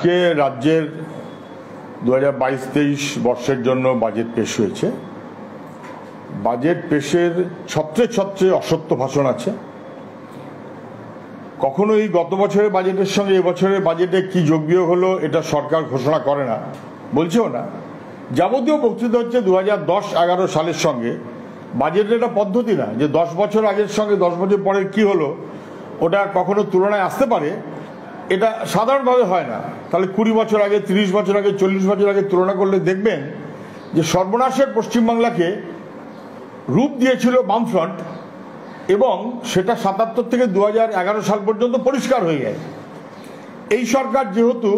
আজকে রাজ্যের 2022-23 বর্ষের জন্য বাজেট পেশ হয়েছে। বাজেট পেশের ছত্রে ছত্রে অসত্য ভাষণ আছে। কখনোই গত বছরের বাজেটের সঙ্গে এবছরের বাজেটে কি যোগ বিয়োগ হলো এটা সরকার ঘোষণা করে না, বলছেও না। যাবতীয় বক্তৃতা হচ্ছে 2010-11 সালের সঙ্গে। বাজেটের একটা পদ্ধতি না যে 10 বছর আগের সঙ্গে 10 বছর পরের কি হলো ওটা কখনো তুলনায় আসতে পারে, এটা সাধারণভাবে হয় না। তাহলে 20 বছর আগে, 30 বছর আগে, 40 বছর আগে তুলনা করলে দেখবেন যে সর্বনাশের পশ্চিমবাংলাকে রূপ দিয়েছিল বামফ্রন্ট, এবং সেটা 77 থেকে 2011 সাল পর্যন্ত পরিষ্কার হয়ে যায়। এই সরকার যেহেতু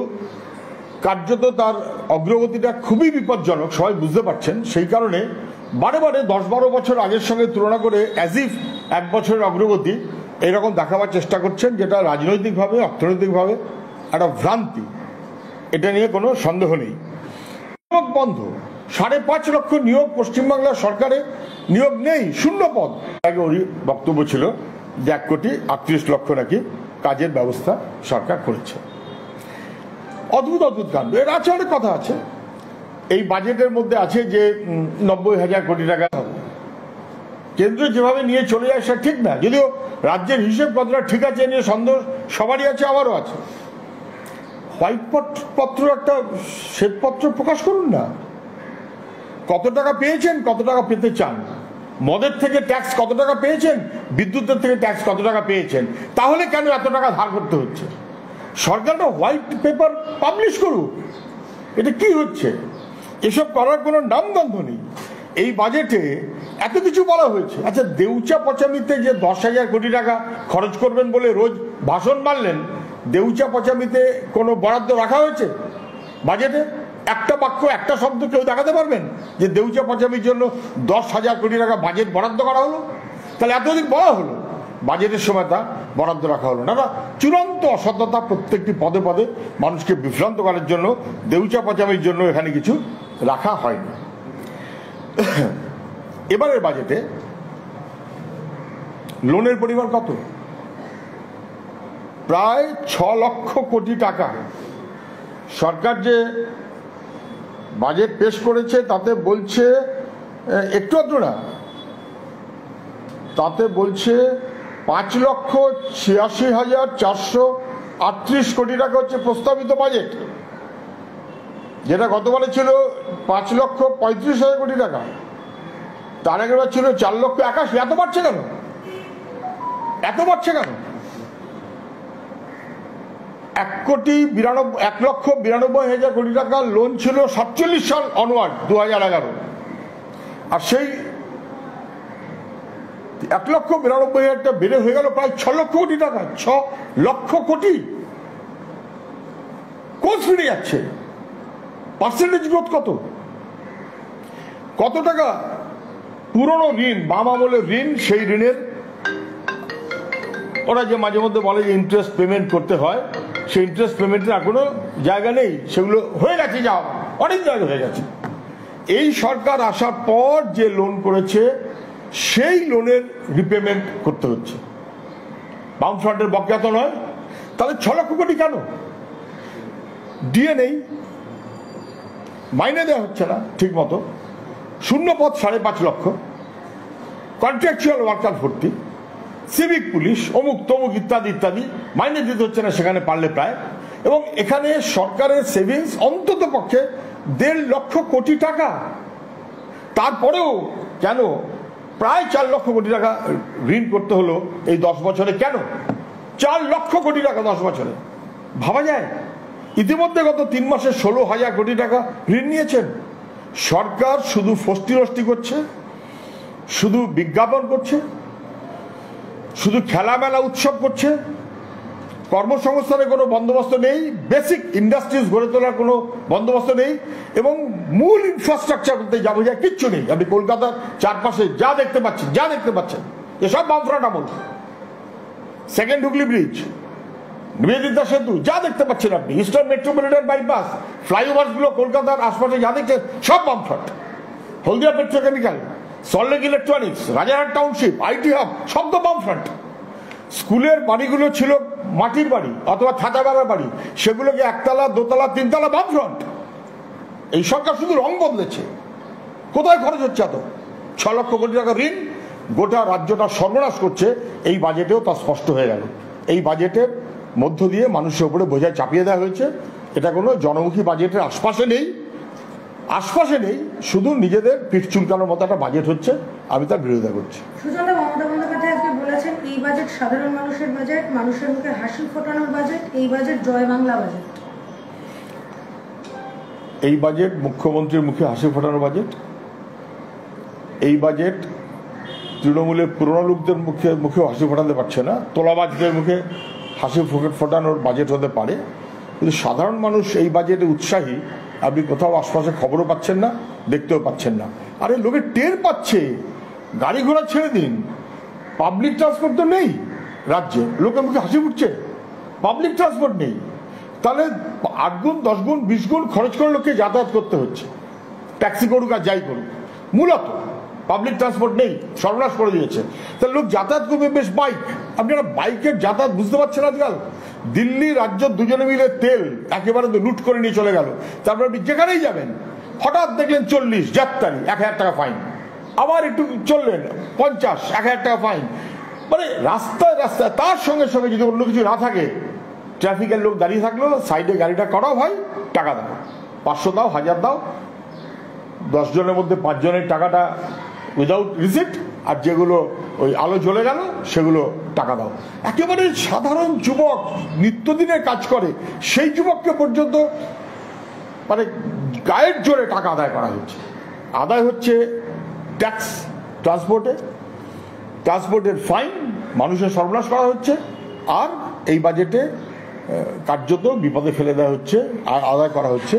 কার্যত তার অগ্রগতিটা খুবই বিপজ্জনক, সবাই বুঝতে পারছেন, সেই কারণে বারে বারে 10-12 বছর আগের সঙ্গে তুলনা করে অ্যাজ ইফ 1 বছরের অগ্রগতি এরকম দেখাবার চেষ্টা করছেন, যেটা রাজনৈতিকভাবে অর্থনৈতিকভাবে একটা ভ্রান্তি। এটা নিয়ে কোনো সন্দেহ নেই। নিয়োগ বন্ধ, 5.5 লক্ষ নিয়োগ পশ্চিমবাংলার সরকারে নিয়োগ নেই, 0 পদ। আগে ওরই বক্তব্য ছিল যে 1,38 লক্ষ নাকি কাজের ব্যবস্থা সরকার করেছে। অদ্ভুত অদ্ভুত কাণ্ড। এর আছে অনেক কথা আছে। এই বাজেটের মধ্যে আছে যে 90,000 কোটি টাকা কেন্দ্র যেভাবে নিয়ে চলে যায় সেটা ঠিক না, যদিও রাজ্যের হিসেব কতটা ঠিক আছে নিয়ে সন্দেহ সবারই আছে, আমারও আছে। হোয়াইট পত্র একটা শ্বেতপত্র প্রকাশ করুন না, কত টাকা পেয়েছেন, কত টাকা পেতে চান, মদের থেকে ট্যাক্স কত টাকা পেয়েছেন, বিদ্যুতের থেকে ট্যাক্স কত টাকা পেয়েছেন, তাহলে কেন এত টাকা ধার করতে হচ্ছে? সরকারটা হোয়াইট পেপার পাবলিশ করুক। এটা কি হচ্ছে? এসব করার কোনো নামগন্ধ নেই। এই বাজেটে এত কিছু বলা হয়েছে। আচ্ছা, দেউচা পচামিতে যে 10,000 কোটি টাকা খরচ করবেন বলে রোজ ভাষণ মারলেন, দেউচা পচামিতে কোনো বরাদ্দ রাখা হয়েছে বাজেটে? একটা বাক্য, একটা শব্দ কেউ দেখাতে পারবেন যে দেউচা পচামির জন্য 10,000 কোটি টাকা বাজেট বরাদ্দ করা হলো? তাহলে এতদিন বলা হলো, বাজেটের সময় তা বরাদ্দ রাখা হলো না। চূড়ান্ত অসততা, প্রত্যেকটি পদে পদে মানুষকে বিভ্রান্ত করার জন্য, দেউচা পচামির জন্য এখানে কিছু রাখা হয়নি। এবারের বাজেটে লোনের পরিমাণ কত? প্রায় 6 লক্ষ কোটি টাকা। সরকার যে বাজেট পেশ করেছে তাতে বলছে, একটু না, তাতে বলছে 5,86,438 কোটি টাকা হচ্ছে প্রস্তাবিত বাজেট, যেটা গতবারে ছিল 5,35,000 কোটি টাকা। তার আগেরবার ছিল 4,81,000। এত বাড়ছে কেন? এত বাড়ছে কেন? 1,92,000 কোটি টাকা লোন ছিল 47 সাল অনওয়ার্ড, 2011। আর সেই 1,92,000টা বেড়ে হয়ে গেল প্রায় 6 লক্ষ কোটি টাকা। 6 লক্ষ কোটি কোন ফিরে যাচ্ছে? পার্সেন্টেজ গ্রোথ কত? কত টাকা পুরনো ঋণ, বাম আমলের ঋণ, সেই ঋণের ওরা যে মাঝে মধ্যে বলে যে ইন্টারেস্ট পেমেন্ট করতে হয়, সেই ইন্টারেস্ট পেমেন্টের আর কোনো জায়গা নেই, সেগুলো হয়ে গেছে, যা অনেক জায়গা হয়ে গেছে। এই সরকার আসার পর যে লোন করেছে সেই লোনের রিপেমেন্ট করতে হচ্ছে। বামফ্রন্টের বকেয়া তো নয়। তাহলে 6 লক্ষ কোটি কেন? ডিএ নেই, মাইনে দেওয়া হচ্ছে না ঠিক মতো, 0 পদ 5.5 লক্ষ, কন্ট্রাকচুয়াল ওয়ার্কার ভর্তি, সিভিক পুলিশ, অমুক তমুক ইত্যাদি ইত্যাদি, মাইনে দিতে হচ্ছে না সেখানে পারলে প্রায়। এবং এখানে সরকারের সেভিংস অন্তত পক্ষে 1.5 লক্ষ কোটি টাকা। তারপরেও কেন প্রায় 4 লক্ষ কোটি টাকা ঋণ করতে হলো এই 10 বছরে? কেন 4 লক্ষ কোটি টাকা 10 বছরে? ভাবা যায়? ইতিমধ্যে গত 3 মাসে 16,000 কোটি টাকা ঋণ নিয়েছেন। সরকার শুধু ফষ্টি করছে, শুধু বিজ্ঞাপন করছে, শুধু খেলামেলা উৎসব করছে। কর্মসংস্থানের কোনো বন্দোবস্ত নেই, বেসিক ইন্ডাস্ট্রিজ গড়ে তোলার কোনো বন্দোবস্ত নেই, এবং মূল ইনফ্রাস্ট্রাকচার করতে যা বোঝায় কিচ্ছু নেই। আপনি কলকাতার চারপাশে যা দেখতে পাচ্ছেন এসব বামফ্রন্ট আমল। সেকেন্ড হুগলি ব্রিজ, নিবেদিতা সেতু, যা দেখতে পাচ্ছেন আপনি, ইস্টার্ন মেট্রোপলিটন বাইপাস, ফ্লাইওভার গুলো কলকাতার আশপাশে যা দেখছেন সব বামফ্রন্ট। Haldia petrochemical, Salt Lake electronics, Rajarhat township, IT hub, সব তো বামফ্রন্ট। স্কুলের বাড়িগুলো ছিল মাটির বাড়ি অথবা ছাতাবেড়ার বাড়ি, সেগুলোকে একতলা, দোতলা, তিনতলা বামফ্রন্ট। এই সরকার শুধু রং বদলেছে। কোথায় খরচ হচ্ছে এত? 6 লক্ষ কোটি টাকা ঋণ গোটা রাজ্যটা সর্বনাশ করছে। এই বাজেটেও তা স্পষ্ট হয়ে গেল। এই বাজেটের মধ্য দিয়ে মানুষের উপরে বোঝা চাপিয়ে দেওয়া হয়েছে। এটা কোনো জনমুখী বাজেটের আশপাশে নেই, শুধু নিজেদের পিঠ চুলকানোর মতো একটা বাজেট হচ্ছে। আমি তার বিরোধিতা করছি। সুজনদা, মমতা বন্দ্যোপাধ্যায় আজকে বলেছেন এই বাজেট সাধারণ মানুষের বাজেট, মানুষের মুখে হাসি ফোটানোর বাজেট, এই বাজেট জয় বাংলা বাজেট। এই বাজেট মুখ্যমন্ত্রীর মুখে হাসি ফোটানোর বাজেট। এই বাজেট তৃণমূলের পুরনো লোকদের মুখে হাসি ফোটাতে পারছে না, তোলাবাজদের মুখে হাসি ফোটানোর বাজেট হতে পারে, কিন্তু সাধারণ মানুষ এই বাজেটে উৎসাহী আপনি কোথাও আশপাশে খবরও পাচ্ছেন না, দেখতেও পাচ্ছেন না। আরে লোকে টের পাচ্ছে। গাড়ি ঘোড়া ছেড়ে দিন, পাবলিক ট্রান্সপোর্ট তো নেই রাজ্যে, লোকের মুখে হাসি ফুটছে। পাবলিক ট্রান্সপোর্ট নেই, তাহলে 8 গুণ 10 গুণ 20 গুণ খরচ করে লোককে যাতায়াত করতে হচ্ছে। ট্যাক্সি করুক আর যাই করুক, মূলত পাবলিক ট্রান্সপোর্ট নেই, সর্বনাশ করে দিয়েছে। তাহলে লোক যাতায়াত করবে বেশ বাইক। আপনারা বাইকের যাতায়াত বুঝতে পারছেন আজকাল? দিল্লি রাজ্য দুজনে মিলে তেল একেবারে তো লুট করে নিয়ে চলে গেল। তারপর আপনি যেখানেই যাবেন হঠাৎ দেখলেন 40 জাত্তারি 1000 টাকা ফাইন, আবার একটু চললেন 50 1000 টাকা ফাইন। মানে রাস্তায় তার সঙ্গে সঙ্গে যদি অন্য কিছু না থাকে, ট্রাফিকের লোক দাঁড়িয়ে থাকলো, সাইডে গাড়িটা করাও ভাই, টাকা দাও, 500 দাও, 1000 দাও। 10 জনের মধ্যে 5 জনের টাকাটা উইদাউট রিসিপ্ট, আর যেগুলো ওই আলো জ্বলে গেল সেগুলো টাকা দাও। একেবারে সাধারণ যুবক নিত্যদিনের কাজ করে, সেই যুবককে পর্যন্ত মানে গায়ের জোরে টাকা আদায় করা হচ্ছে। আদায় হচ্ছে ট্যাক্স, ট্রান্সপোর্টের ফাইন, মানুষের সর্বনাশ করা হচ্ছে। আর এই বাজেটে কার্যত বিপদে ফেলে দেওয়া হচ্ছে আর আদায় করা হচ্ছে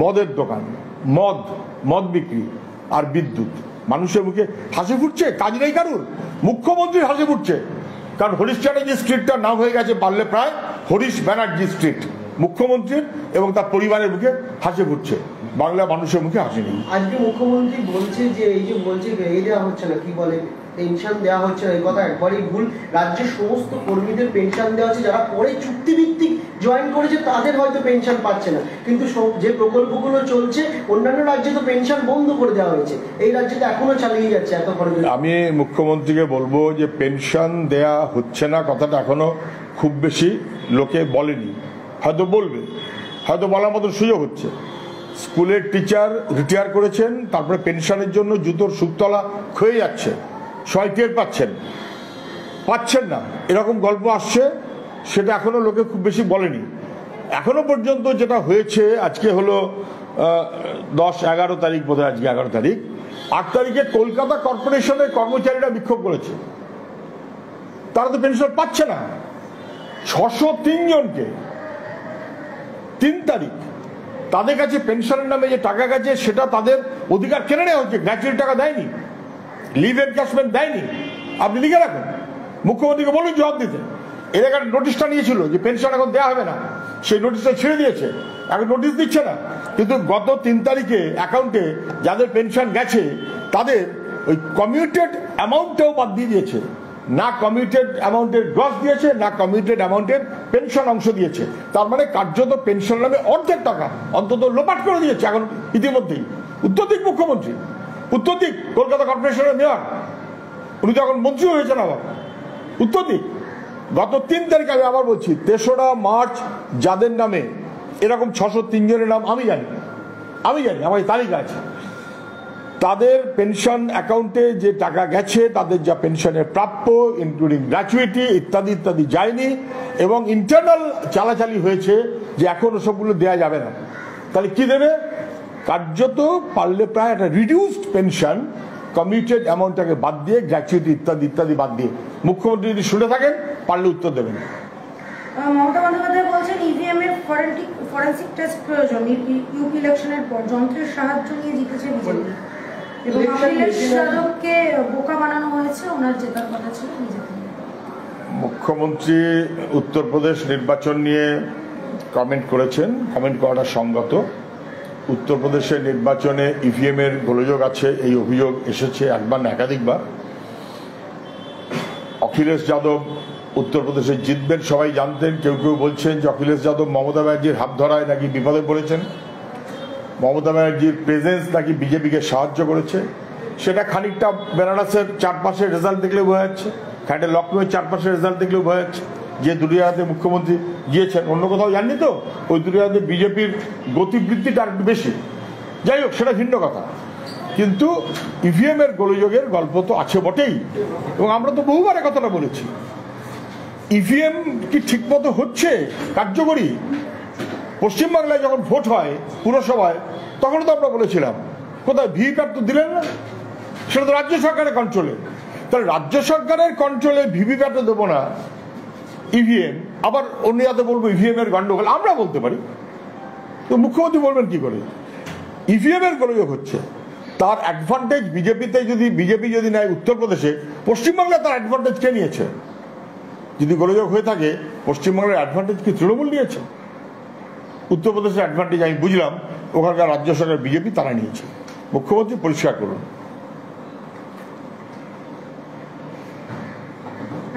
মদের দোকান, মদ বিক্রি আর বিদ্যুৎ। মানুষের মুখে হাসি ফুটছে, কাজ নেই কারুর। মুখ্যমন্ত্রীর হাসি ফুটছে, কারণ হরিশ চ্যাটার্জি স্ট্রিটটার নাম হয়ে গেছে পারলে প্রায় হরিশ ব্যানার্জি স্ট্রিট। মুখ্যমন্ত্রীর এবং তার পরিবারের মুখে হাসি ফুটছে, বাংলা মানুষের মুখে হাসি নেই। আজকে মুখ্যমন্ত্রী বলছে যে এই যে বলছে এই দেওয়া হচ্ছে না, কি বলে পেনশন দেওয়া হচ্ছে না, এই কথা একবারই ভুল। রাজ্যের সমস্ত কর্মীদের পেনশন দেওয়া হচ্ছে, যারা পরে চুক্তিভিত্তিক জয়েন করেছে তাদের হয়তো পেনশন পাচ্ছে না, কিন্তু যে প্রকল্পগুলো চলছে অন্যান্য রাজ্যে তো পেনশন বন্ধ করে দেওয়া হয়েছে, এই রাজ্যে তো এখনো চালিয়ে যাচ্ছে এত খরচ। আমি মুখ্যমন্ত্রীকে বলবো যে পেনশন দেয়া হচ্ছে না কথাটা এখনো খুব বেশি লোকে বলেনি, হয়তো বলবে, হয়তো বলার মতো সুযোগ হচ্ছে। স্কুলের টিচার রিটায়ার করেছেন, তারপরে পেনশনের জন্য জুতোর সুতলা ক্ষয়ে যাচ্ছে, সবাই টের পাচ্ছেন না, এরকম গল্প আসছে। সেটা এখনো লোকে খুব বেশি বলেনি। এখনো পর্যন্ত যেটা হয়েছে, আজকে হলো 10-11 তারিখ, বোধহয় আজকে 11 তারিখ, 8 তারিখে কলকাতা কর্পোরেশনের কর্মচারীরা বিক্ষোভ করেছে। তারা তো পেনশন পাচ্ছে না, 603 জনকে 3 তারিখ তাদের কাছে পেনশনের নামে যে টাকা গেছে সেটা তাদের অধিকার কেড়ে নেওয়া হচ্ছে। গ্র্যাচুইটি টাকা দেয়নি, লিভ এনক্যাশমেন্ট দেয়নি। আপনি লিখে রাখুন, মুখ্যমন্ত্রীকে বলুন জবাব দিতে। এর একটা নোটিশটা নিয়েছিল যে পেনশন এখন দেওয়া হবে না, সেই নোটিশটা ছেড়ে দিয়েছে, এখন নোটিশ দিচ্ছে না। কিন্তু গত 3 তারিখে অ্যাকাউন্টে যাদের পেনশন গেছে তাদের ওই কমিউটেড অ্যামাউন্টটাও বাদ দিয়ে দিয়েছে। না কমিউটেড অ্যামাউন্টের গ্রস দিয়েছে, না কমিউটেড অ্যামাউন্টের পেনশন অংশ দিয়েছে। তার মানে কার্যত পেনশন নামে অর্ধেক টাকা অন্তত লোপাট করে দিয়েছে এখন ইতিমধ্যেই। উত্তর দিক মুখ্যমন্ত্রী, উত্তর দিক কলকাতা কর্পোরেশনের মেয়র, উনি তো এখন মন্ত্রী হয়েছেন আবার। উত্তর দিক গত 3 তারিখ, আমি আবার বলছি, 3রা মার্চ যাদের নামে এরকম 603 জনের নাম আমি জানি, আমার তালিকা আছে, তাদের পেনশন অ্যাকাউন্টে যে টাকা গেছে, তাদের যা পেনশনের প্রাপ্য ইনক্লুডিং গ্র্যাচুইটি ইত্যাদি ইত্যাদি যায়নি, এবং ইন্টারনাল চালাচালি হয়েছে যে এখন সবগুলো দেওয়া যাবে না। তাহলে কি দেবে? কার্যত পারলে প্রায় একটা রিডিউসড পেনশন, কমিউটেড অ্যামাউন্টটাকে বাদ দিয়ে, গ্র্যাচুইটি ইত্যাদি ইত্যাদি বাদ দিয়ে। মুখ্যমন্ত্রী যদি শুনে থাকেন পারলে উত্তর দেবেন। মমতা বন্দ্যোপাধ্যায় বলছেন ইভিএম এর ফরেনসিক টেস্ট প্রয়োজন, ইউপি ইলেকশনের পর যন্ত্রের সাহায্য নিয়ে জিতেছে বিজেপি, এবং অখিলেশ যাদবকে বোকা বানানো হয়েছে, ওনার জেতার কথা ছিল বিজেপি। মুখ্যমন্ত্রী উত্তরপ্রদেশ নির্বাচন নিয়ে কমেন্ট করেছেন, কমেন্ট করাটা সঙ্গত। উত্তরপ্রদেশের নির্বাচনে ইভিএম এর গোলযোগ আছে, এই অভিযোগ এসেছে একবার না একাধিকবার। অখিলেশ যাদব উত্তরপ্রদেশে জিতবেন সবাই জানতেন। কেউ কেউ বলছেন যে অখিলেশ যাদব মমতা ব্যানার্জির হাত ধরায় নাকি বিপদে পড়েছেন, মমতা ব্যানার্জির প্রেজেন্স নাকি বিজেপিকে সাহায্য করেছে। সেটা খানিকটা বেনারসের চারপাশের রেজাল্ট দেখলে বোঝা যাচ্ছে, খানিকটা লখনৌয়ের চারপাশের রেজাল্ট দেখলেও বোঝা যাচ্ছে যে দুটি রাতে মুখ্যমন্ত্রী গিয়েছেন। অন্য কোথাও জাননি তো, ওই দুটি রাতে বিজেপির গতিবৃদ্ধিটা একটু বেশি। যাই হোক, সেটা ভিন্ন কথা। কিন্তু ইভিএম এর গোলযোগের গল্প তো আছে বটেই, এবং আমরা তো বহুবার কথাটা বলেছি। ইভিএম কি ঠিকমতো হচ্ছে কার্যকরী? পশ্চিমবাংলায় যখন ভোট হয় পুরসভায়, তখন তো আমরা বলেছিলাম কোথায় ভিভিপ্যাট তো দিলেন না, সেটা তো রাজ্য সরকারের কন্ট্রোলে। তাহলে রাজ্য সরকারের কন্ট্রোলে ভিভিপ্যাটও দেবো না, ইভিএম আবার অন্য যাতে বলবো ইভিএম এর গন্ডগোল, আমরা বলতে পারি তো মুখ্যমন্ত্রী বলবেন কি করে? ইভিএম এর গোলযোগ হচ্ছে, তার অ্যাডভান্টেজ বিজেপিতে বিজেপি যদি নেয় উত্তরপ্রদেশে, পশ্চিমবাংলায় তার অ্যাডভান্টেজ কে নিয়েছে? যদি গোলযোগ হয়ে থাকে, পশ্চিমবাংলার অ্যাডভান্টেজ কি তৃণমূল নিয়েছে? উত্তরপ্রদেশের অ্যাডভান্টেজ আমি বুঝলাম, ওখানকার রাজ্য সরকার বিজেপি তারা নিয়েছে। মুখ্যমন্ত্রী পরিষ্কার করুন।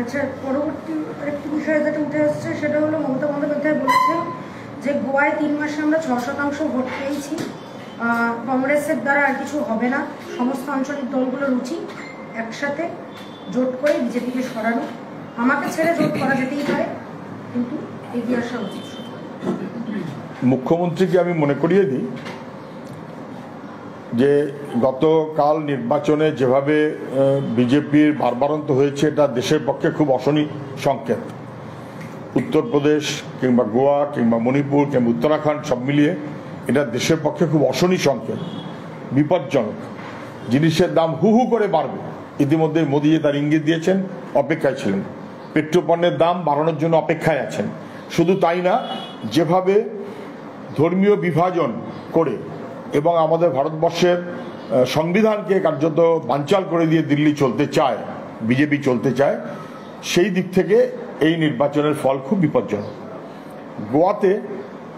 আচ্ছা, পরবর্তী আরেকটি বিষয় যেটা উঠে আসছে সেটা হলো মমতা বন্দ্যোপাধ্যায় বলেছেন যে গোয়ায় 3 মাসে আমরা 6% ভোট পেয়েছি, কংগ্রেসের দ্বারা আর কিছু হবে না, সমস্ত আঞ্চলিক দলগুলোর উচিত একসাথে জোট করে বিজেপিকে সরানো। আমাকে ছেড়ে জোট করা যেতেই পারে, কিন্তু এগিয়ে আসা উচিত। মুখ্যমন্ত্রীকে আমি মনে করিয়ে দিই যে গতকাল নির্বাচনে যেভাবে বিজেপির বারবারন্ত হয়েছে, এটা দেশের পক্ষে খুব অশনি সংকেত। উত্তরপ্রদেশ কিংবা গোয়া কিংবা মণিপুর কিংবা উত্তরাখণ্ড সব মিলিয়ে এটা দেশের পক্ষে খুব অশনি সংকেত, বিপজ্জনক। জিনিসের দাম হু হু করে বাড়বে, ইতিমধ্যে মোদী তার ইঙ্গিত দিয়েছেন, অপেক্ষায় ছিলেন। পেট্রোপণ্যের দাম বাড়ানোর জন্য অপেক্ষায় আছেন। শুধু তাই না, যেভাবে ধর্মীয় বিভাজন করে এবং আমাদের ভারতবর্ষের সংবিধানকে কার্যত বানচাল করে দিয়ে দিল্লি চলতে চায়, বিজেপি চলতে চায়, সেই দিক থেকে এই নির্বাচনের ফল খুব বিপজ্জনক। গোয়াতে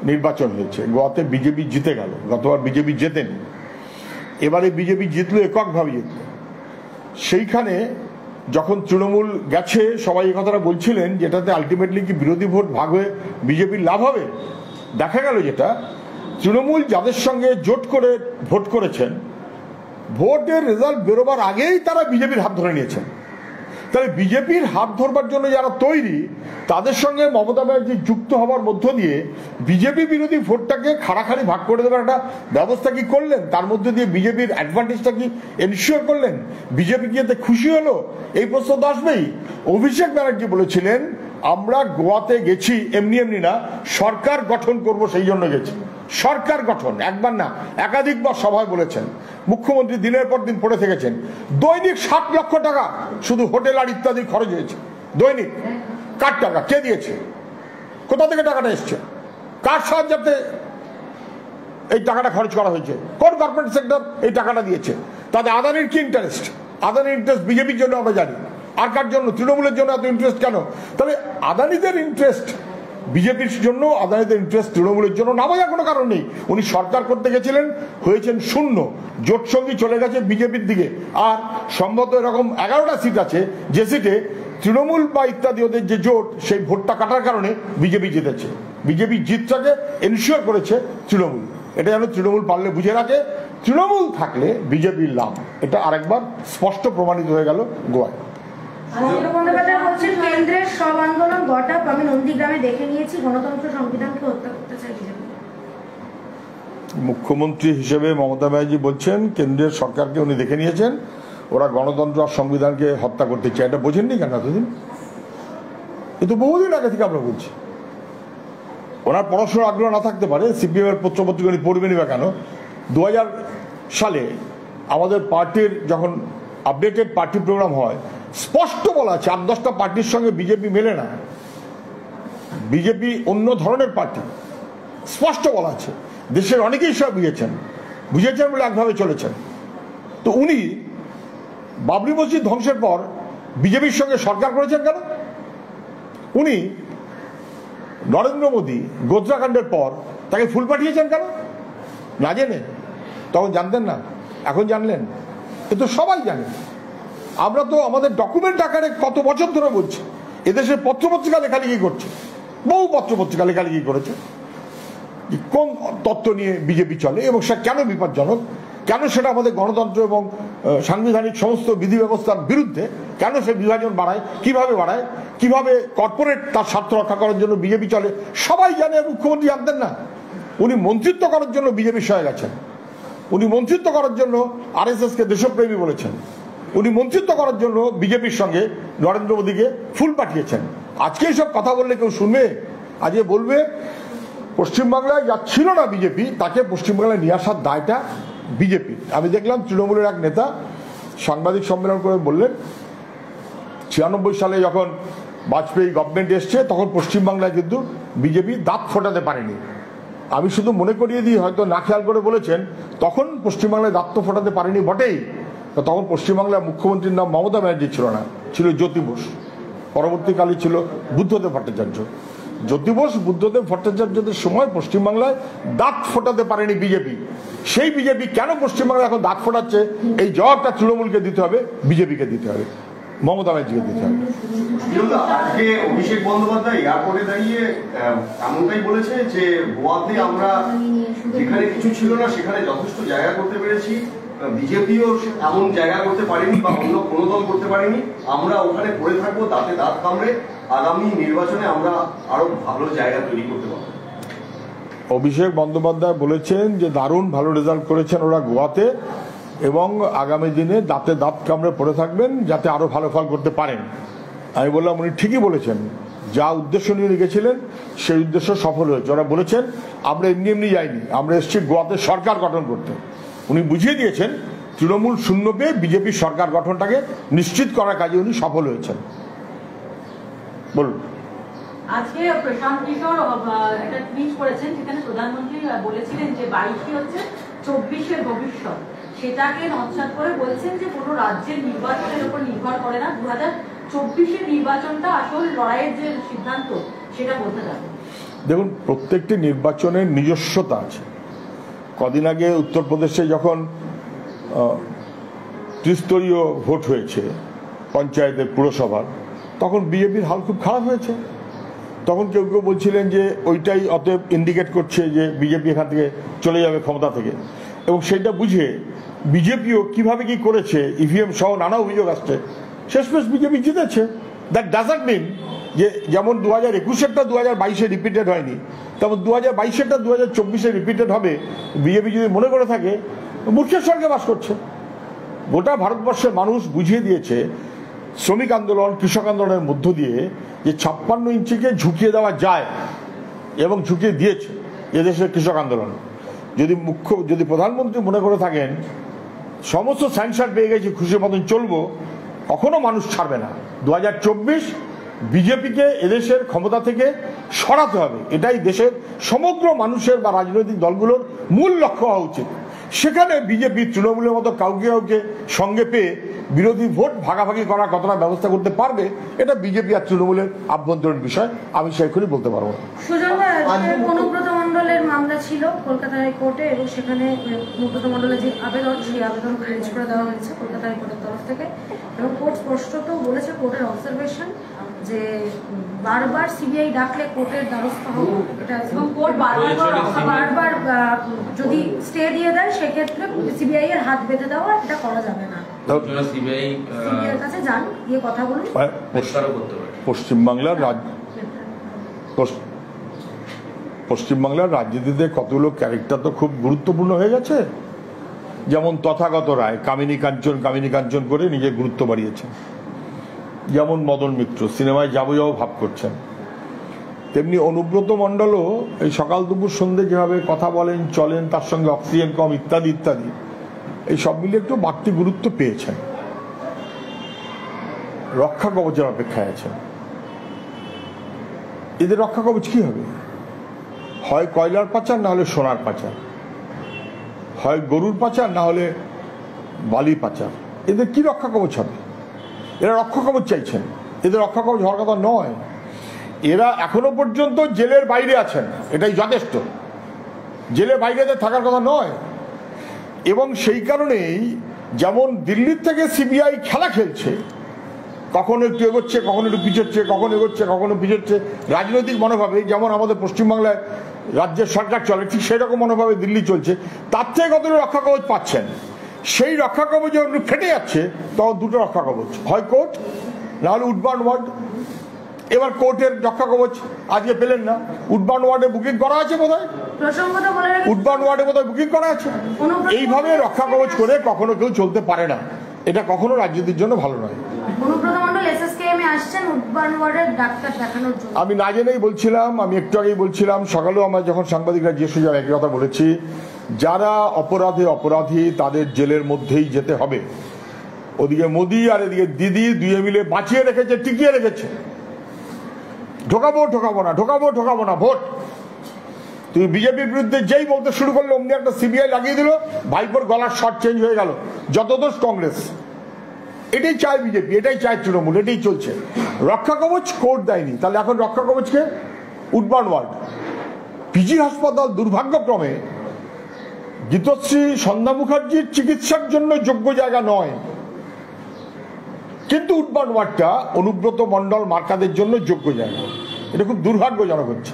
নির্বাচন হয়েছে, গোয়াতে বিজেপি জিতে গেল, গতবার বিজেপি জেতেনি, এবারে বিজেপি জিতলো এককভাবে জিতল। সেইখানে যখন তৃণমূল গেছে, সবাই এই কথাটা বলছিলেন যেটাতে আলটিমেটলি কি বিরোধী ভোট ভাগ হয়ে বিজেপির লাভ হবে। দেখা গেল যেটা, তৃণমূল যাদের সঙ্গে জোট করে ভোট করেছেন, ভোটের রেজাল্ট বেরোবার আগেই তারা বিজেপির হাত ধরে নিয়েছেন। তাহলে বিজেপির হাত ধরবার জন্য যারা তৈরি, তাদের সঙ্গে মমতা ব্যানার্জি যুক্ত হওয়ার মধ্য দিয়ে বিজেপি বিরোধী ভোটটাকে খাড়াখাড়ি ভাগ করে দেওয়ার একটা ব্যবস্থা কি করলেন? তার মধ্যে দিয়ে বিজেপির অ্যাডভান্টেজটা কি এনশিওর করলেন? বিজেপি কি এতে খুশি হলো? এই প্রশ্ন তো আসবেই। অভিষেক ব্যানার্জি বলেছিলেন, আমরা গোয়াতে গেছি এমনি এমনি না, সরকার গঠন করব সেই জন্য গেছি। সরকার গঠন একবার না, একাধিকবার সভায় বলেছেন। মুখ্যমন্ত্রী দিনের পর দিন পড়ে থেকেছেন। দৈনিক 7 লক্ষ টাকা শুধু হোটেল আর ইত্যাদি খরচ হয়েছে দৈনিক। কার টাকা? কে দিয়েছে? কোথা থেকে টাকাটা এসছে? কার সাহায্যে এই টাকাটা খরচ করা হয়েছে? কোন কর্পোরেট সেক্টর এই টাকাটা দিয়েছে? তাতে আদানির কি ইন্টারেস্ট? আদানির ইন্টারেস্ট বিজেপির জন্য আমরা জানি, আর কার জন্য? তৃণমূলের জন্য এত ইন্টারেস্ট কেন? তাহলে আদানিদের ইন্টারেস্ট বিজেপির জন্য, আদানিদের ইন্টারেস্ট তৃণমূলের জন্য না বোঝার কোনো কারণ নেই। উনি সরকার করতে গেছিলেন, হয়েছেন শূন্য, জোট সঙ্গী চলে গেছে বিজেপির দিকে। আর সম্ভবত এরকম 11টা সিট আছে যে সিটে তৃণমূল বা ইত্যাদি ওদের যে জোট, সেই ভোটটা কাটার কারণে বিজেপি জিতেছে। বিজেপি জিতটাকে এনশিওর করেছে তৃণমূল। এটা যেন তৃণমূল পারলে বুঝে রাখে, তৃণমূল থাকলে বিজেপির লাভ। এটা আরেকবার স্পষ্ট প্রমাণিত হয়ে গেল গোয়ায়। মমতা বন্দ্যোপাধ্যায় বলছেন, কেন্দ্রের সব আন্দোলন গটাপ আমি নন্দীগ্রামে দেখে নিয়েছি, গণতন্ত্র সংবিধানকে হত্যা করতে চাই বিজেপি। মুখ্যমন্ত্রী হিসেবে মমতা ব্যানার্জি বলছেন, কেন্দ্রের সরকারকে উনি দেখে নিয়েছেন, ওরা গণতন্ত্র আর সংবিধানকে হত্যা করতে চায়। এটা বোঝেননি কেন এতদিন? এ তো বহুদিন আগে থেকে আমরা বলছি। ওনার পড়াশোনার আগ্রহ না থাকতে পারে, সিপিএম এর পত্রপত্রিকা উনি পড়বেনই বা কেন? 2000 সালে আমাদের পার্টির যখন আপডেটেড পার্টি প্রোগ্রাম হয়, স্পষ্ট বলা আছে 8-10টা পার্টির সঙ্গে বিজেপি মেলে না, বিজেপি অন্য ধরনের পার্টি। স্পষ্ট বলা আছে, দেশের অনেকেই সব বুঝেছেন বলে একভাবে চলেছেন। তো উনি বাবরি মসজিদ ধ্বংসের পর বিজেপির সঙ্গে সরকার করেছেন কেন? উনি নরেন্দ্র মোদী গোত্রাকাণ্ডের পর তাকে ফুল পাঠিয়েছেন কেন? না জেনে? তখন জানতেন না, এখন জানলেন? এ তো সবাই জানে। আমরা তো আমাদের ডকুমেন্ট আকারে কত বছর ধরে বলছি, এদেশের পত্রপত্রিকা লেখালেখি করছে, বহু পত্রপত্রিকা লেখালেখি করেছে কোন তত্ত্ব নিয়ে বিজেপি চলে এবং সে কেন বিপজ্জনক, কেন সেটা আমাদের গণতন্ত্র এবং সাংবিধানিক সমস্ত বিধি ব্যবস্থার বিরুদ্ধে, কেন সে বিভাজন বাড়ায়, কিভাবে কর্পোরেট তার স্বার্থ রক্ষা করার জন্য বিজেপি চলে সবাই জানে। মুখ্যমন্ত্রী জানতেন না? উনি মন্ত্রিত্ব করার জন্য বিজেপির সঙ্গে গেছেন, উনি মন্ত্রিত্ব করার জন্য RSS কে দেশপ্রেমী বলেছেন, উনি মন্ত্রিত্ব করার জন্য বিজেপির সঙ্গে নরেন্দ্র মোদীকে ফুল পাঠিয়েছেন। আজকে এইসব কথা বললে কেউ শুনবে? আজকে বলবে পশ্চিমবাংলায় যা ছিল না বিজেপি, তাকে পশ্চিমবাংলায় নিয়ে আসার দায়টা বিজেপি। আমি দেখলাম তৃণমূলের এক নেতা সাংবাদিক সম্মেলন করে বললেন 96 সালে যখন বাজপেয়ী গভর্নমেন্ট এসছে তখন পশ্চিমবাংলায় কিন্তু বিজেপি দাঁত ফোটাতে পারেনি। আমি শুধু মনে করিয়ে দিই, হয়তো না খেয়াল করে বলেছেন, তখন পশ্চিমবাংলায় দাঁত তো ফোটাতে পারেনি বটেই, তখন পশ্চিমবাংলার মুখ্যমন্ত্রীর নাম মমতা ব্যানার্জি ছিল না, ছিল জ্যোতি বোস, পরবর্তীকালে ছিল বুদ্ধদেব ভট্টাচার্য। জ্যোতি বোস বুদ্ধদেব ভট্টাচার্যদের সময় পশ্চিমবাংলায় দাঁত ফোটাতে পারেনি বিজেপি। সেই বিজেপি কেন পশ্চিমবাংলায় এখন দাঁত ফোটাচ্ছে, এই জবাবটা তৃণমূলকে দিতে হবে, বিজেপিকে দিতে হবে, মমতা ব্যানার্জিকে দিতে হবে। আজকে অভিষেক বন্দ্যোপাধ্যায় এয়ারপোর্টে দাঁড়িয়ে এমনটাই বলেছে যে গোয়াতে আমরা যেখানে কিছু ছিল না সেখানে যথেষ্ট জায়গা করতে পেরেছি, বিজেপিও এমন জায়গা করতে পারেনি বা অন্য কোনো দল করতে পারেনি, আমরা ওখানে পড়ে থাকবো দাঁতে দাঁত কামড়ে, আগামী নির্বাচনে আমরা আরো ভালো জায়গা তৈরি করতে পারবো। অভিষেক বন্দ্যোপাধ্যায় বলেছেন যে দারুণ ভালো রেজাল্ট করেছেন ওরা গোয়াতে এবং আগামী দিনে দাঁতে দাঁত কামড়ে পড়ে থাকবেন যাতে আরো ভালো ফল করতে পারেন। আমি বললাম উনি ঠিকই বলেছেন, যা উদ্দেশ্য নিয়ে গেছিলেন সেই উদ্দেশ্য সফল হয়েছে। ওরা বলেছেন আমরা এমনি এমনি যাইনি, আমরা এসেছি গোয়াতে সরকার গঠন করতে। উনি বুঝিয়ে দিয়েছেন তৃণমূল শূন্য পেয়ে বিজেপির সরকার গঠনটাকে নিশ্চিত করার কাজে উনি সফল হয়েছেন। বলুন। আজকে প্রশান্ত কিশোর একটা টুইট করেছেন যেখানে প্রধানমন্ত্রী বলেছিলেন যে 22 হচ্ছে 24-এর ভবিষ্যৎ, সেটাকে নস্যাৎ করে বলছেন যে কোনো রাজ্যের নির্বাচনের উপর নির্ভর করে না, 2024-এর নির্বাচনটা আসল লড়াইয়ের যে সিদ্ধান্ত সেটা বলতে যাবে। দেখুন, প্রত্যেকটি নির্বাচনের নিজস্বতা আছে। কদিন আগে উত্তরপ্রদেশে যখন ত্রিস্তরীয় ভোট হয়েছে পঞ্চায়েতের, পুরসভার, তখন বিজেপির হাল খুব খারাপ হয়েছে। তখন কেউ কেউ বলছিলেন যে ওইটাই অতএব ইন্ডিকেট করছে যে বিজেপি এখান থেকে চলে যাবে ক্ষমতা থেকে, এবং সেইটা বুঝে বিজেপিও কিভাবে কি করেছে, ইভিএম সহ নানা অভিযোগ আসছে, শেষমেশ বিজেপি জিতেছে। দ্যাট ডাজন্ট মিন যে যেমন 2021-এরটা 2022-এ রিপিটেড হয়নি, তেমন 2022-এরটা 2024-এ রিপিটেড হবে। বিজেপি যদি মনে করে থাকে মূর্খের সঙ্গে বাস করছে। গোটা ভারতবর্ষের মানুষ বুঝিয়ে দিয়েছে শ্রমিক আন্দোলন, কৃষক আন্দোলনের মধ্য দিয়ে যে 56 ইঞ্চিকে ঝুঁকিয়ে দেওয়া যায় এবং ঝুঁকিয়ে দিয়েছে এদেশের কৃষক আন্দোলন। যদি প্রধানমন্ত্রী মনে করে থাকেন সমস্ত স্যাংশন পেয়ে গেছি, খুশি মতন চলবো, কখনো মানুষ ছাড়বে না। 2024 বিজেপিকে এদেশের ক্ষমতা থেকে সরাতে হবে, এটাই দেশের সমগ্র মানুষের বা রাজনৈতিক দলগুলোর মূল লক্ষ্য হওয়া উচিত। সেখানে বিজেপি তৃণমূলের মতো কাউকে কাউকে সঙ্গে পেয়ে বিরোধী ভোট ভাগাভাগি করার কতটা ব্যবস্থা করতে পারবে, এটা বিজেপি আর তৃণমূলের আভ্যন্তরীণ বিষয়, আমি সেখানে বলতে পারবো না। সুজনদা, অনুব্রত মণ্ডলের মামলা ছিল কলকাতা হাইকোর্টে এবং সেখানে অনুব্রত মণ্ডলের যে আবেদন, সেই আবেদন খারিজ করে দেওয়া হয়েছে কলকাতা হাইকোর্টের তরফ থেকে, এবং কোর্ট স্পষ্টত বলেছে, কোর্টের অবজারভেশন, যে বারবার সিবিআই ডাকলে কোর্টের দ্বারস্থ হবে। এটা কোর্ট বারবার যদি স্টে দিয়ে দেয় সেক্ষেত্রে সিবিআই এর হাত বেঁধে দেওয়া, এটা করা যাবে না। সিবিআই এর কাছে যান, গিয়ে কথা বলুন। পশ্চিমবাংলার রাজনীতিতে কতগুলো ক্যারেক্টার তো খুব গুরুত্বপূর্ণ হয়ে গেছে। যেমন তথাগত রায় কামিনী কাঞ্চন করে নিজের গুরুত্ব বাড়িয়েছেন, যেমন মদন মিত্র সিনেমায় যাবো ভাব করছেন, তেমনি অনুব্রত মণ্ডলও এই সকাল দুপুর সন্ধ্যে যেভাবে কথা বলেন, চলেন, তার সঙ্গে অক্সিজেন কম ইত্যাদি ইত্যাদি, এই সব মিলিয়ে একটু বাড়তি গুরুত্ব পেয়েছেন, রক্ষা কবচের অপেক্ষায় আছেন। এদের রক্ষা কবচ কি হবে? হয় কয়লার পাচার, না হলে সোনার পাচার, হয় গরুর পাচার, না হলে বালি পাচার। এদের কি রক্ষা কবচ হবে? এরা রক্ষা কবচ চাইছেন, এদের রক্ষা কবচ হওয়ার কথা নয়। এরা এখনো পর্যন্ত জেলের বাইরে আছেন, এটাই যথেষ্ট। জেলের বাইরে থাকার কথা নয়। এবং সেই কারণেই যেমন দিল্লির থেকে সিবিআই খেলা খেলছে, কখনো একটু এগোচ্ছে, কখনো একটু পিছোচ্ছে, কখনো এগোচ্ছে, কখনো পিছোচ্ছে। রাজনৈতিক মনোভাবে যেমন আমাদের পশ্চিমবাংলায় রাজ্যের সরকার চলে, ঠিক সেই রকম মনোভাবে দিল্লি চলছে। তার থেকে কতটা রক্ষা কবচ পাচ্ছেন, সেই রক্ষা কবচ যখন ফেটে যাচ্ছে তখন দুটো রক্ষা কবচ, হয় কোর্ট না হলে উডবার্ন ওয়ার্ড। এবার কোর্টের রক্ষা কবচ আজকে পেলেন না, উডবার্ন ওয়ার্ডে বুকিং করা আছে বোধহয়, প্রসঙ্গত বলে রাখি, উডবার্ন ওয়ার্ডে বোধহয় বুকিং করা আছে। এইভাবে রক্ষা কবচ করে কখনো কেউ চলতে পারে না, এটা কখনো রাজ্যদের জন্য ভালো নয়। অনুব্রত মণ্ডল এসএসকেএম এ আসছেন উডবার্ন ওয়ার্ডের ডাক্তার দেখানোর জন্য। আমি না জেনেই বলছিলাম, আমি একটু আগেই বলছিলাম, সকালেও আমরা যখন সাংবাদিকরা জিজ্ঞেস করেছি একই কথা বলেছি, যারা অপরাধী তাদের জেলের মধ্যেই যেতে হবে। ওদিকে মোদি আর এদিকে দিদি দুয়ে মিলে বাঁচিয়ে রেখেছে, টিকিয়ে রেখেছে। ঢোকাবো না ভোট। তুই বিজেপির বিরুদ্ধে যেই বলতে শুরু করলো অমনি একটা সিবিআই লাগিয়ে দিল, ভাইপোর গলার শট চেঞ্জ হয়ে গেল। যত দোষ কংগ্রেস, এটাই চায় বিজেপি, এটাই চায় তৃণমূল, এটাই চলছে। রক্ষা কবচ কোর্ট দেয়নি, তাহলে এখন রক্ষা কবচকে উডবার্ন ওয়ার্ড। পিজি হাসপাতাল দুর্ভাগ্যক্রমে গীতশ্রী সন্ধ্যা মুখার্জির চিকিৎসার জন্য যোগ্য জায়গা নয়, কিন্তু উডবার্ন ওয়ার্ডটা অনুব্রত মণ্ডল মার্কাদের জন্য যোগ্য জায়গা। এটা খুব দুর্ভাগ্যজনক হচ্ছে।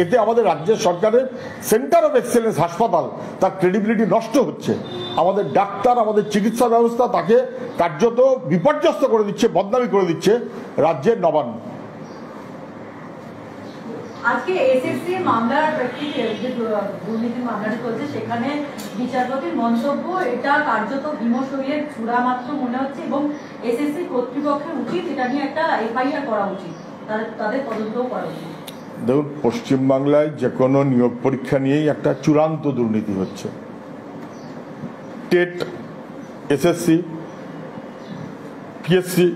এতে আমাদের রাজ্যের সরকারের সেন্টার অফ এক্সেলেন্স হাসপাতাল, তার ক্রেডিবিলিটি নষ্ট হচ্ছে। আমাদের ডাক্তার, আমাদের চিকিৎসা ব্যবস্থা তাকে কার্যত বিপর্যস্ত করে দিচ্ছে, বদনামি করে দিচ্ছে রাজ্যের নবান্ন। আজকে এসএসসি মামলার যে দুর্নীতির মামলাটি চলছে সেখানে বিচারপতির মন্তব্য এটা কার্যত হিমশৈলের চূড়া মাত্র মনে হচ্ছে, এবং এসএসসি কর্তৃপক্ষের উচিত এটা নিয়ে একটা এফআইআর করা উচিত, তাদের তদন্তও করা উচিত। দেখুন, পশ্চিমবাংলায় যে কোনো নিয়োগ পরীক্ষা নিয়েই একটা চূড়ান্ত দুর্নীতি হচ্ছে। টেট, এসএসসি, পিএসসি,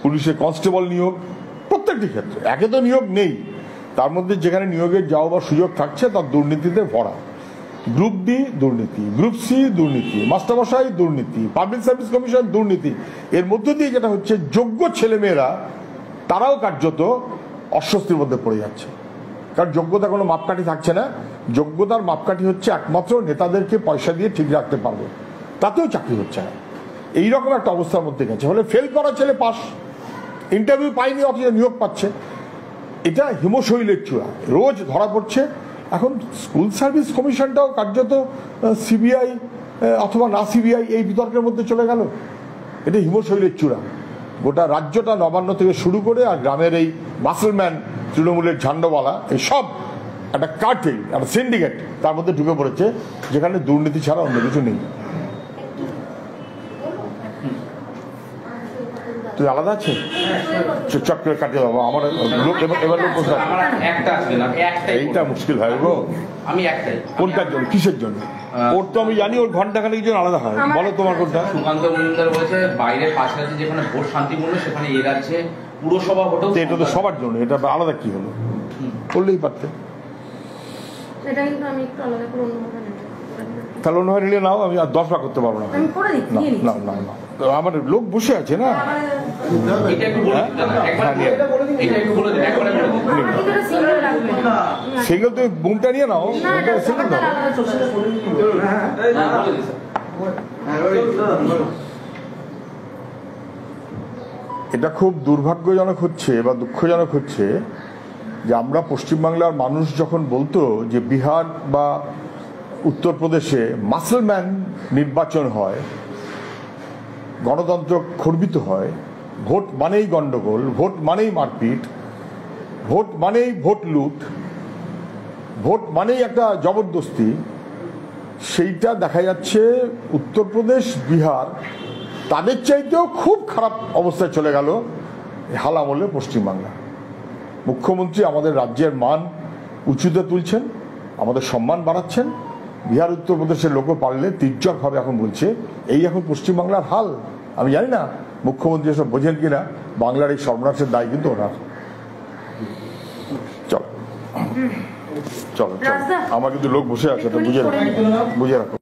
পুলিশের কনস্টেবল নিয়োগ, প্রত্যেকটি ক্ষেত্রে একে তো নিয়োগ নেই, তার মধ্যে যেখানে নিয়োগের যাওয়ার সুযোগ থাকছে তার দুর্নীতিতে ভরা। গ্রুপ ডি দুর্নীতি, গ্রুপ সি দুর্নীতি, মাস্টারমশাই দুর্নীতি, পাবলিক সার্ভিস কমিশন দুর্নীতি। এর মধ্য দিয়ে যেটা হচ্ছে, যোগ্য ছেলেমেয়েরা তারাও কার্যত অস্বস্তির মধ্যে পড়ে যাচ্ছে, কারণ যোগ্যতা কোনো মাপকাঠি থাকছে না। যোগ্যতার মাপকাঠি হচ্ছে একমাত্র নেতাদেরকে পয়সা দিয়ে ঠিক রাখতে পারবে, তাতেও চাকরি হচ্ছে না। এইরকম একটা অবস্থার মধ্যে গেছে। ফলে ফেল করা ছেলে পাস, ইন্টারভিউ পায়নি অথচ নিয়োগ পাচ্ছে। এটা হিমশৈলের চূড়া, রোজ ধরা পড়ছে। এখন স্কুল সার্ভিস কমিশনটাও কার্যত সিবিআই অথবা না সিবিআই এই বিতর্কের মধ্যে চলে গেল। এটা হিমশৈলের চূড়া। গোটা রাজ্যটা নবান্ন থেকে শুরু করে আর গ্রামের এই মাসলম্যান তৃণমূলের ঝান্ডাওয়ালা, এই সব একটা কার্টেল, একটা সিন্ডিকেট তার মধ্যে ঢুকে পড়েছে, যেখানে দুর্নীতি ছাড়া অন্য কিছু নেই। তুই আলাদা আছে চট করে কাটিয়ে দেবো আমার এবার এইটা মুশকিল হয় গো। আমি একটাই, কোনটার জন্য, কিসের জন্য? ওর তো আমি জানি ওর ঘন্টাখানেক জন্য আলাদা হয়। বলো তোমার কোনটা? সুকান্ত মজুমদার বলেছে বাইরে পাশ রাজ্যে যেখানে ভোট শান্তিপূর্ণ সেখানে এ রাজ্যে পুরসভা ভোটও। এটা তো সবার জন্য, এটা আলাদা কি হলো? করলেই পারতে। এটা কিন্তু আমি একটু আলাদা করে অন্যভাবে নেব। তাহলে অন্যভাবে নিলে নাও, আমি আর 10 বার করতে পারবো না। আমি করে দিচ্ছি, নিয়ে নিচ্ছি। না না না, আমার লোক বসে আছে না। এটা একটু বলে দিন দাদা, একবার এটা একটু বলে দিন, একবার বলে দিন। আমার কিন্তু এটা সিঙ্গেল রাখবেন। সিঙ্গেল তুমি বুমটা নিয়ে নাও, না, এটা সিঙ্গেল সবার দাও। আলাদা চলছে। হ্যাঁ, বলে দিন স্যার। এটা খুব দুর্ভাগ্যজনক হচ্ছে বা দুঃখজনক হচ্ছে যে আমরা পশ্চিমবাংলার মানুষ যখন বলতো যে বিহার বা উত্তরপ্রদেশে মাসলম্যান নির্বাচন হয়, গণতন্ত্র খর্বিত হয়, ভোট মানেই গন্ডগোল, ভোট মানেই মারপিট, ভোট মানেই ভোট লুট, ভোট মানেই একটা জবরদস্তি, সেইটা দেখা যাচ্ছে উত্তরপ্রদেশ, বিহার তাদের চাইতেও খুব খারাপ অবস্থায় চলে গেল হাল আমলে পশ্চিমবাংলা। মুখ্যমন্ত্রী আমাদের রাজ্যের মান উঁচুতে তুলছেন, আমাদের সম্মান বাড়াচ্ছেন। বিহার উত্তরপ্রদেশের লোকও পারলে তির্যকভাবে এখন বলছে এই এখন পশ্চিমবাংলার হাল। আমি জানি না মুখ্যমন্ত্রী এসব বোঝেন কিনা, বাংলার এই সর্বনাশের দায় কিন্তু ওনার। চলো চলো চলো, আমার কিন্তু লোক বসে আছে, বুঝে রাখো।